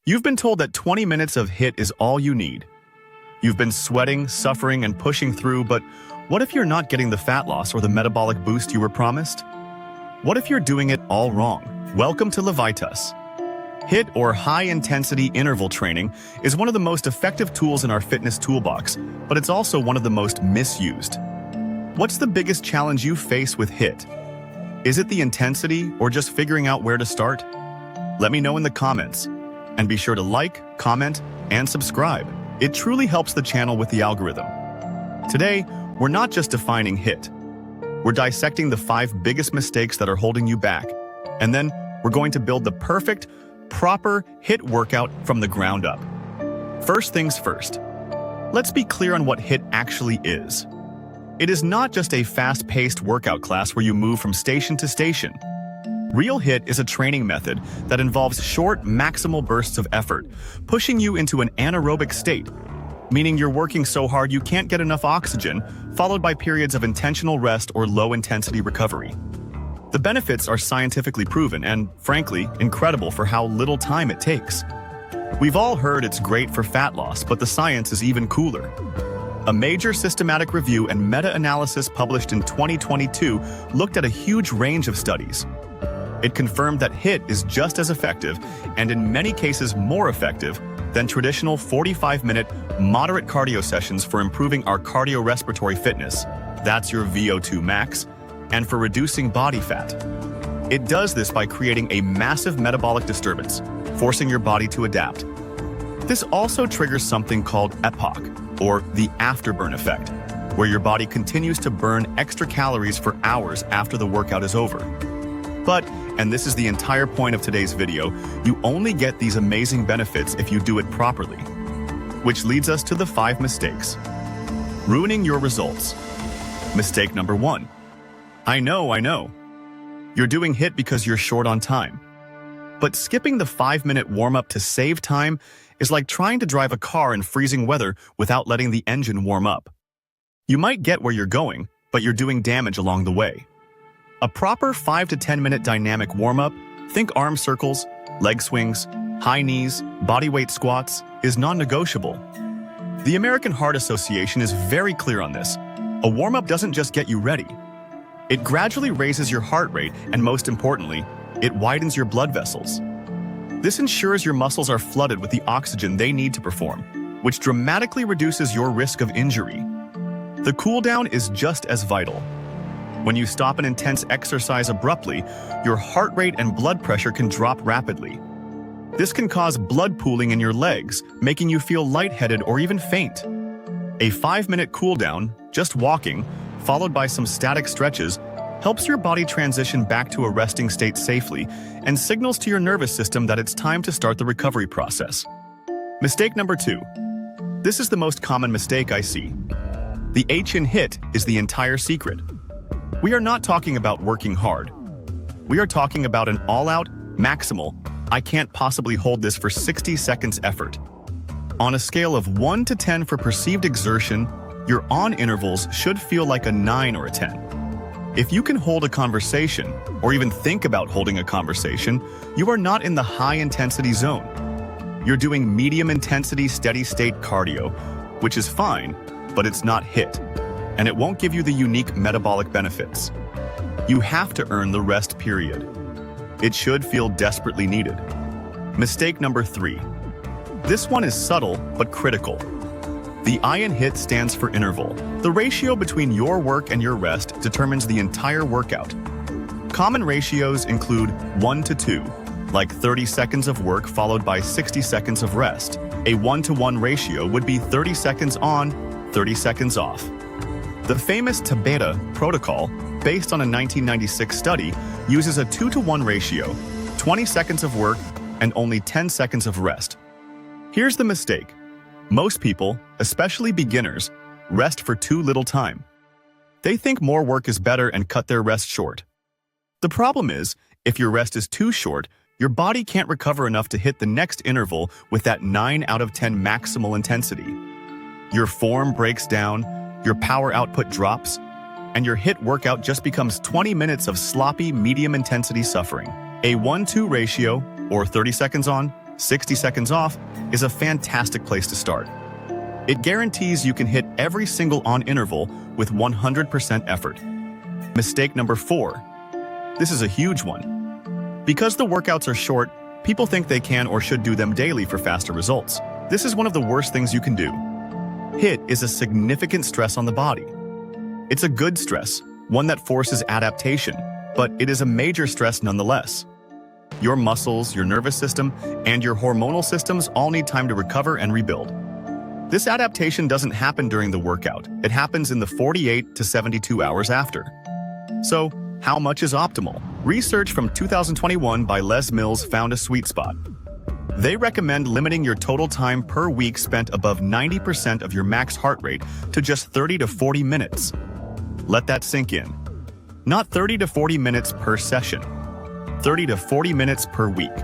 You've been told that 20 minutes of HIIT is all you need. You've been sweating, suffering, and pushing through, but what if you're not getting the fat loss or the metabolic boost you were promised? What if you're doing it all wrong? Welcome to Levitas. HIIT, or high-intensity interval training, is one of the most effective tools in our fitness toolbox, but it's also one of the most misused. What's the biggest challenge you face with HIIT? Is it the intensity or just figuring out where to start? Let me know in the comments. And be sure to like, comment, and subscribe. It truly helps the channel with the algorithm. Today, we're not just defining HIIT. We're dissecting the 5 biggest mistakes that are holding you back. And then we're going to build the perfect, proper HIIT workout from the ground up. First things first. Let's be clear on what HIIT actually is. It is not just a fast-paced workout class where you move from station to station. Real HIIT is a training method that involves short, maximal bursts of effort, pushing you into an anaerobic state, meaning you're working so hard you can't get enough oxygen, followed by periods of intentional rest or low-intensity recovery. The benefits are scientifically proven and, frankly, incredible for how little time it takes. We've all heard it's great for fat loss, but the science is even cooler. A major systematic review and meta-analysis published in 2022 looked at a huge range of studies. It confirmed that HIIT is just as effective, and in many cases more effective, than traditional 45-minute moderate cardio sessions for improving our cardiorespiratory fitness, that's your VO2 max, and for reducing body fat. It does this by creating a massive metabolic disturbance, forcing your body to adapt. This also triggers something called EPOC, or the afterburn effect, where your body continues to burn extra calories for hours after the workout is over. But, and this is the entire point of today's video, you only get these amazing benefits if you do it properly. Which leads us to the 5 mistakes. Ruining your results. Mistake number 1. I know. You're doing HIIT because you're short on time. But skipping the 5-minute warm-up to save time is like trying to drive a car in freezing weather without letting the engine warm up. You might get where you're going, but you're doing damage along the way. A proper 5 to 10-minute dynamic warm-up, think arm circles, leg swings, high knees, bodyweight squats, is non-negotiable. The American Heart Association is very clear on this. A warm-up doesn't just get you ready. It gradually raises your heart rate, and most importantly, it widens your blood vessels. This ensures your muscles are flooded with the oxygen they need to perform, which dramatically reduces your risk of injury. The cool-down is just as vital. When you stop an intense exercise abruptly, your heart rate and blood pressure can drop rapidly. This can cause blood pooling in your legs, making you feel lightheaded or even faint. A 5-minute cool-down, just walking, followed by some static stretches, helps your body transition back to a resting state safely and signals to your nervous system that it's time to start the recovery process. Mistake number 2. This is the most common mistake I see. The H in HIIT is the entire secret. We are not talking about working hard. We are talking about an all-out, maximal, I can't possibly hold this for 60 seconds effort. On a scale of 1 to 10 for perceived exertion, your on intervals should feel like a 9 or a 10. If you can hold a conversation, or even think about holding a conversation, you are not in the high-intensity zone. You're doing medium-intensity steady-state cardio, which is fine, but it's not HIIT, and it won't give you the unique metabolic benefits. You have to earn the rest period. It should feel desperately needed. Mistake number 3. This one is subtle but critical. The I in HIIT stands for interval. The ratio between your work and your rest determines the entire workout. Common ratios include 1 to 2, like 30 seconds of work followed by 60 seconds of rest. A 1-to-1 ratio would be 30 seconds on, 30 seconds off. The famous Tabata protocol, based on a 1996 study, uses a 2-to-1 ratio, 20 seconds of work, and only 10 seconds of rest. Here's the mistake. Most people, especially beginners, rest for too little time. They think more work is better and cut their rest short. The problem is, if your rest is too short, your body can't recover enough to hit the next interval with that 9 out of 10 maximal intensity. Your form breaks down, your power output drops, and your HIIT workout just becomes 20 minutes of sloppy medium-intensity suffering. A 1-2 ratio, or 30 seconds on, 60 seconds off is a fantastic place to start. It guarantees you can hit every single on interval with 100% effort. Mistake number 4. This is a huge one. Because the workouts are short, people think they can or should do them daily for faster results. This is one of the worst things you can do. HIIT is a significant stress on the body. It's a good stress, one that forces adaptation, but it is a major stress nonetheless. Your muscles, your nervous system, and your hormonal systems all need time to recover and rebuild. This adaptation doesn't happen during the workout. It happens in the 48 to 72 hours after. So, how much is optimal? Research from 2021 by Les Mills found a sweet spot. They recommend limiting your total time per week spent above 90% of your max heart rate to just 30 to 40 minutes. Let that sink in. Not 30 to 40 minutes per session. 30 to 40 minutes per week.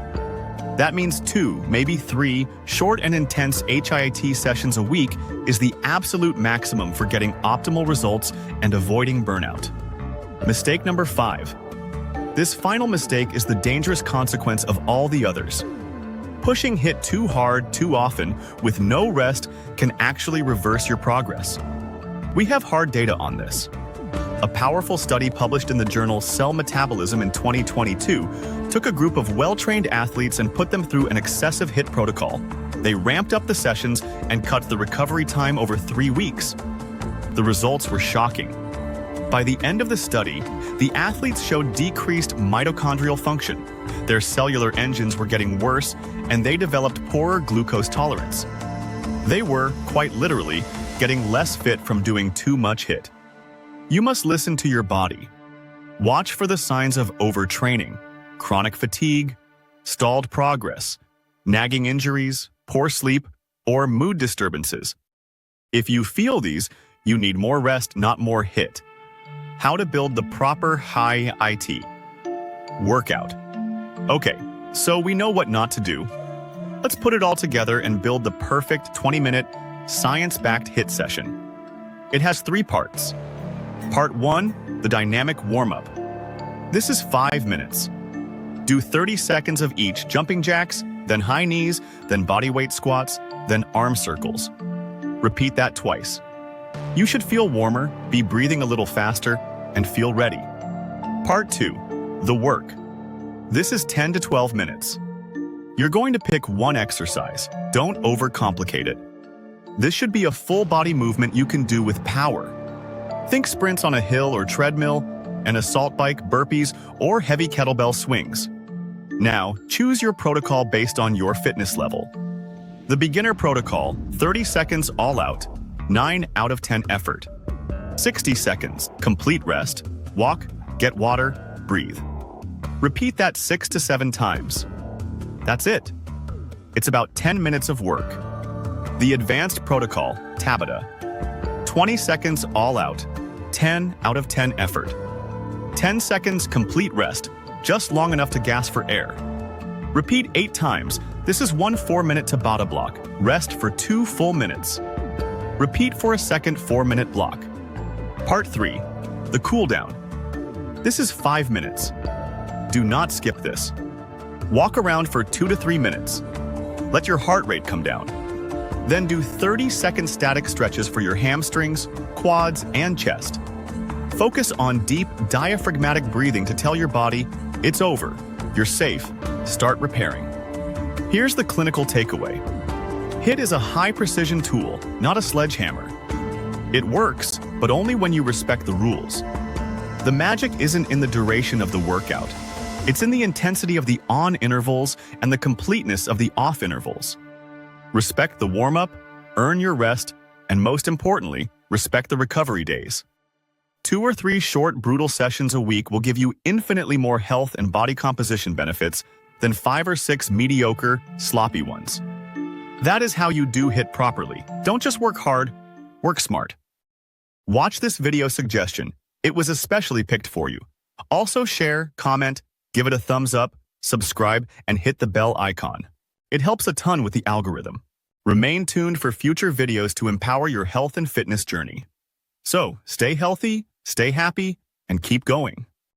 That means 2, maybe 3, short and intense HIIT sessions a week is the absolute maximum for getting optimal results and avoiding burnout. Mistake number 5. This final mistake is the dangerous consequence of all the others. Pushing HIIT too hard, too often, with no rest can actually reverse your progress. We have hard data on this. A powerful study published in the journal Cell Metabolism in 2022 took a group of well-trained athletes and put them through an excessive HIIT protocol. They ramped up the sessions and cut the recovery time over 3 weeks. The results were shocking. By the end of the study, the athletes showed decreased mitochondrial function. Their cellular engines were getting worse, and they developed poorer glucose tolerance. They were, quite literally, getting less fit from doing too much HIIT. You must listen to your body. Watch for the signs of overtraining, chronic fatigue, stalled progress, nagging injuries, poor sleep, or mood disturbances. If you feel these, you need more rest, not more HIIT. How to build the proper HIIT workout. Okay, so we know what not to do. Let's put it all together and build the perfect 20-minute, science-backed HIIT session. It has 3 parts. Part 1, the dynamic warm-up. This is 5 minutes. Do 30 seconds of each jumping jacks, then high knees, then bodyweight squats, then arm circles. Repeat that twice. You should feel warmer, be breathing a little faster, and feel ready. Part 2, the work. This is 10 to 12 minutes. You're going to pick one exercise. Don't overcomplicate it. This should be a full body movement you can do with power. Think sprints on a hill or treadmill, an assault bike, burpees, or heavy kettlebell swings. Now, choose your protocol based on your fitness level. The beginner protocol, 30 seconds all out, 9 out of 10 effort. 60 seconds, complete rest, walk, get water, breathe. Repeat that 6 to 7 times. That's it. It's about 10 minutes of work. The advanced protocol, Tabata. 20 seconds all out, 10 out of 10 effort. 10 seconds complete rest, just long enough to gasp for air. Repeat 8 times. This is 1 4-minute Tabata block. Rest for 2 full minutes. Repeat for a second 4-minute block. Part 3, the cool down. This is 5 minutes. Do not skip this. Walk around for 2 to 3 minutes. Let your heart rate come down. Then do 30-second static stretches for your hamstrings, quads, and chest. Focus on deep diaphragmatic breathing to tell your body, it's over, you're safe, start repairing. Here's the clinical takeaway. HIIT is a high-precision tool, not a sledgehammer. It works, but only when you respect the rules. The magic isn't in the duration of the workout. It's in the intensity of the on intervals and the completeness of the off intervals. Respect the warm-up, earn your rest, and most importantly, respect the recovery days. 2 or 3 short, brutal sessions a week will give you infinitely more health and body composition benefits than 5 or 6 mediocre, sloppy ones. That is how you do HIIT properly. Don't just work hard, work smart. Watch this video suggestion. It was especially picked for you. Also share, comment, give it a thumbs up, subscribe, and hit the bell icon. It helps a ton with the algorithm. Remain tuned for future videos to empower your health and fitness journey. So, stay healthy, stay happy, and keep going.